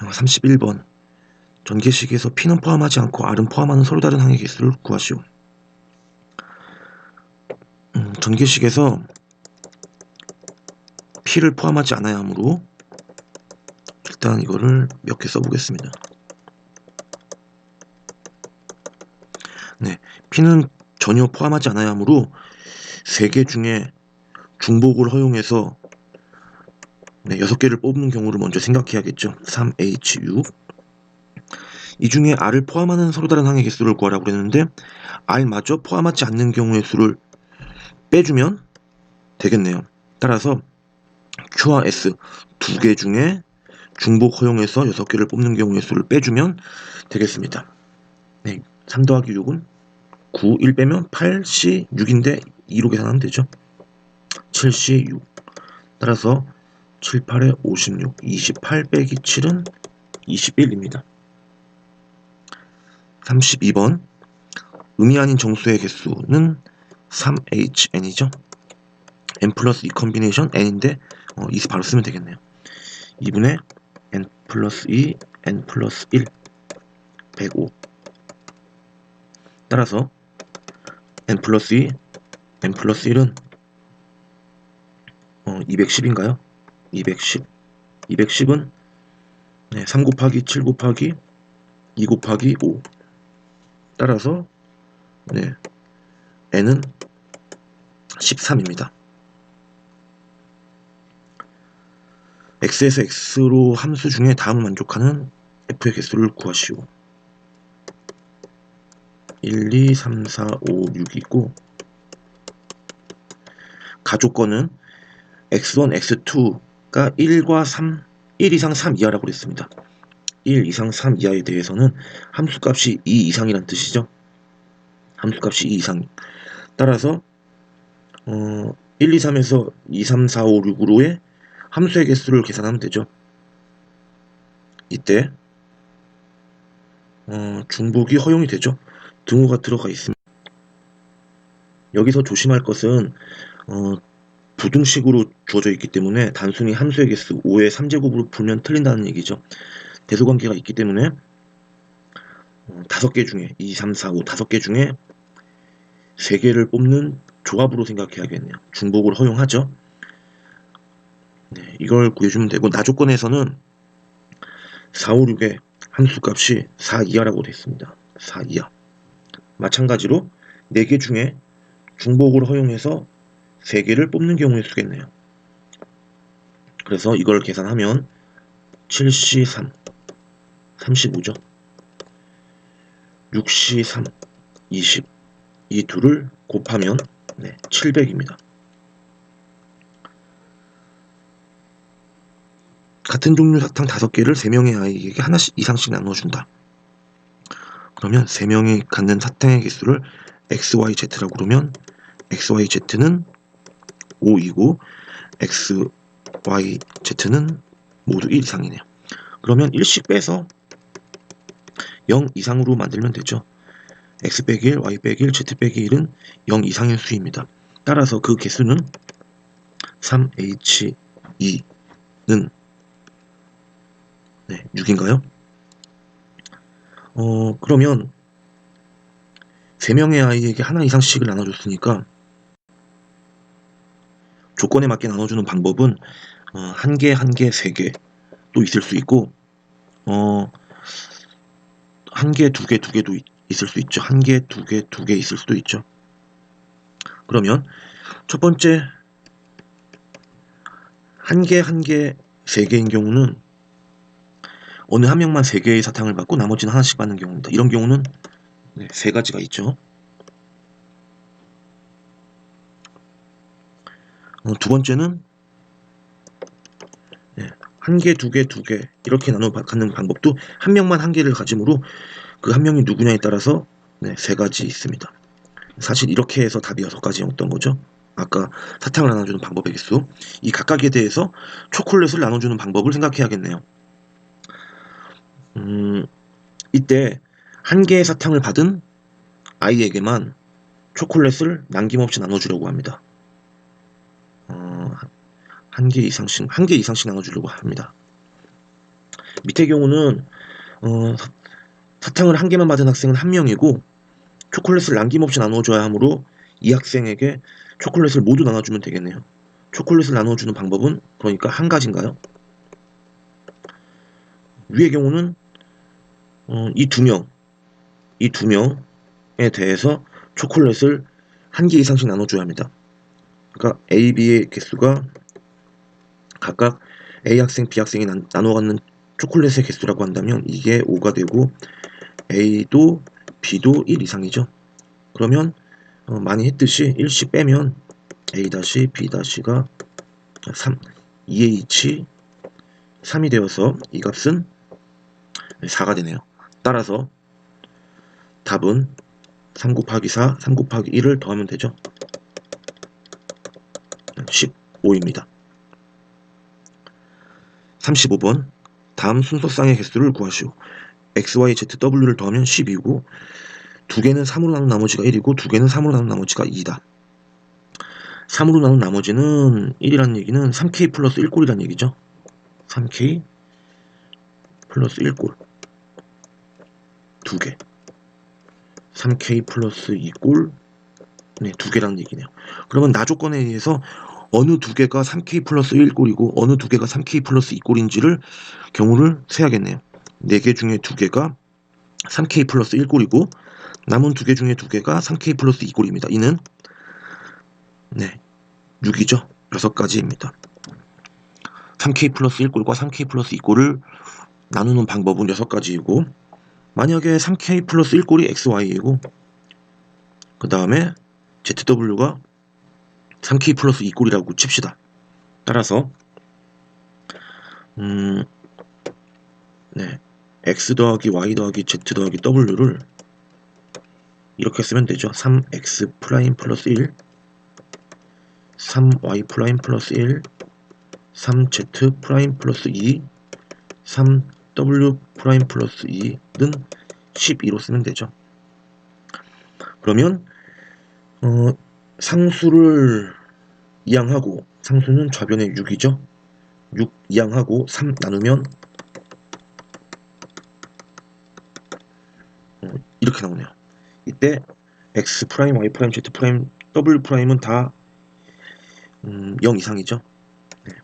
31번. 전개식에서 P는 포함하지 않고 R은 포함하는 서로 다른 항의 개수를 구하시오. 전개식에서 P를 포함하지 않아야 하므로 일단 이거를 몇 개 써보겠습니다. 네, P는 전혀 포함하지 않아야 하므로 3개 중에 중복을 허용해서 6개를 뽑는 경우를 먼저 생각해야겠죠. 3H6. 이 중에 R을 포함하는 서로 다른 항의 개수를 구하라고 그랬는데 R마저 포함하지 않는 경우의 수를 빼주면 되겠네요. 따라서 Q와 S 2개 중에 중복 허용해서 6개를 뽑는 경우의 수를 빼주면 되겠습니다. 네, 3 더하기 6은 9, 1 빼면 8C 6인데 2로 계산하면 되죠. 7C 6. 따라서 7, 8에 56, 28 빼기 7은 21입니다. 32번. 음이 아닌 정수의 개수는 3HN이죠. n 플러스 2 컨비네이션 n인데 2수 바로 쓰면 되겠네요. 2분의 n 플러스 2, n 플러스 1, 105. 따라서 n 플러스 2, n 플러스 1은 210인가요? 210. 210은 3 곱하기 7 곱하기 2 곱하기 5. 따라서 n은 13입니다. x에서 x로 함수 중에 다음을 만족하는 f의 개수를 구하시오. 1, 2, 3, 4, 5, 6이고 가조건은 x1, x2가 1과 3, 1 이상 3 이하라고 그랬습니다. 1 이상 3 이하에 대해서는 함수값이 2 이상이란 뜻이죠. 함수값이 2 이상. 따라서 1, 2, 3에서 2, 3, 4, 5, 6으로의 함수의 개수를 계산하면 되죠. 이때 중복이 허용이 되죠. 등호가 들어가 있습니다. 여기서 조심할 것은 부등식으로 주어져 있기 때문에 단순히 함수의 개수 5의 3제곱으로 풀면 틀린다는 얘기죠. 대소관계가 있기 때문에 5개 중에 2, 3, 4, 5 5개 중에 3개를 뽑는 조합으로 생각해야겠네요. 중복을 허용하죠. 이걸 구해주면 되고 나조건에서는 4, 5, 6의 함수값이 4 이하라고 되어 있습니다. 4 이하. 마찬가지로 4개 중에 중복을 허용해서 3개를 뽑는 경우의 수겠네요. 그래서 이걸 계산하면 7C3 35죠. 6C3 20. 이 둘을 곱하면 700입니다. 같은 종류 사탕 5개를 3명의 아이에게 하나씩 이상씩 나눠준다. 그러면 3명이 갖는 사탕의 개수를 XYZ라고 그러면 XYZ는 5이고 XYZ는 모두 1 이상이네요. 그러면 1씩 빼서 0 이상으로 만들면 되죠. X 빼기 1, Y 빼기 1, Z 빼기 1은 0 이상의 수입니다. 따라서 그 개수는 3H2는 6인가요? 그러면 3명의 아이에게 하나 이상씩을 나눠줬으니까 조건에 맞게 나눠주는 방법은 1개, 1개, 3개 또 있을 수 있고 1개, 2개, 2개도 있을 수 있죠. 1개, 2개, 2개 있을 수도 있죠. 그러면 첫 번째 1개, 1개, 3개인 경우는 어느 한 명만 3개의 사탕을 받고 나머지는 하나씩 받는 경우입니다. 이런 경우는 3가지가 있죠. 두 번째는 1개, 2개, 2개 이렇게 나눠 갖는 방법도 한 명만 1개를 가지므로 그 한 명이 누구냐에 따라서 3가지 있습니다. 사실 이렇게 해서 답이 6가지였던 거죠. 아까 사탕을 나눠주는 방법의 개수. 이 각각에 대해서 초콜릿을 나눠주는 방법을 생각해야겠네요. 이때 1개의 사탕을 받은 아이에게만 초콜릿을 남김없이 나눠주려고 합니다. 1개 이상씩 나눠주려고 합니다. 밑의 경우는 사탕을 한 개만 받은 학생은 한 명이고 초콜릿을 남김없이 나눠줘야 하므로 이 학생에게 초콜릿을 모두 나눠주면 되겠네요. 초콜릿을 나눠주는 방법은 그러니까 한 가지인가요? 위의 경우는 이 두 명에 대해서 초콜릿을 한 개 이상씩 나눠줘야 합니다. 그러니까 A, B의 개수가 각각 A 학생, B 학생이 나눠 갖는 초콜릿의 개수라고 한다면 이게 5가 되고 A도 B도 1 이상이죠. 그러면 많이 했듯이 1씩 빼면 A-B-가 3, 2H 3이 되어서 이 값은 4가 되네요. 따라서 답은 3 곱하기 4, 3 곱하기 1을 더하면 되죠. 15입니다. 35번 다음 순서쌍의 개수를 구하시오. x, y, z, w를 더하면 12고 두 개는 3으로 나눈 나머지가 1이고 두 개는 3으로 나눈 나머지가 2다. 3으로 나눈 나머지는 1이라는 얘기는 3k 플러스 1꼴이라는 얘기죠. 3k 플러스 1꼴 두 개 3k 플러스 2꼴 네, 두 개라는 얘기네요. 그러면 나 조건에 의해서 어느 두 개가 3k 플러스 1꼴이고 어느 두 개가 3k 플러스 2꼴인지를 경우를 세야겠네요. 4개 중에 두 개가 3k 플러스 1꼴이고 남은 두 개 중에 두 개가 3k 플러스 2꼴입니다. 이는 네 6이죠. 6가지입니다. 3k 플러스 1꼴과 3k 플러스 2꼴을 나누는 방법은 6가지이고 만약에 3k 플러스 1꼴이 xy이고 그 다음에 zw가 3k 플러스 2꼴이라고 칩시다. 따라서 네 x 더하기 y 더하기 z 더하기 w를 이렇게 쓰면 되죠. 3x 프라임 플러스 1 3y 프라임 플러스 1 3z 프라임 플러스 2 3w 프라임 플러스 2는 12로 쓰면 되죠. 그러면 상수를 이항하고 상수는 좌변에 6이죠. 6 이항하고 3 나누면 이렇게 나오네요. 이때 x 프라임, y 프라임, z 프라임, w 프라임은 다 0 이상이죠. 네.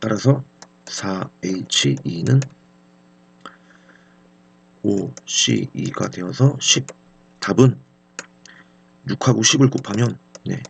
따라서 4H2는 5C2가 되어서 10. 답은 6하고 10을 곱하면 네,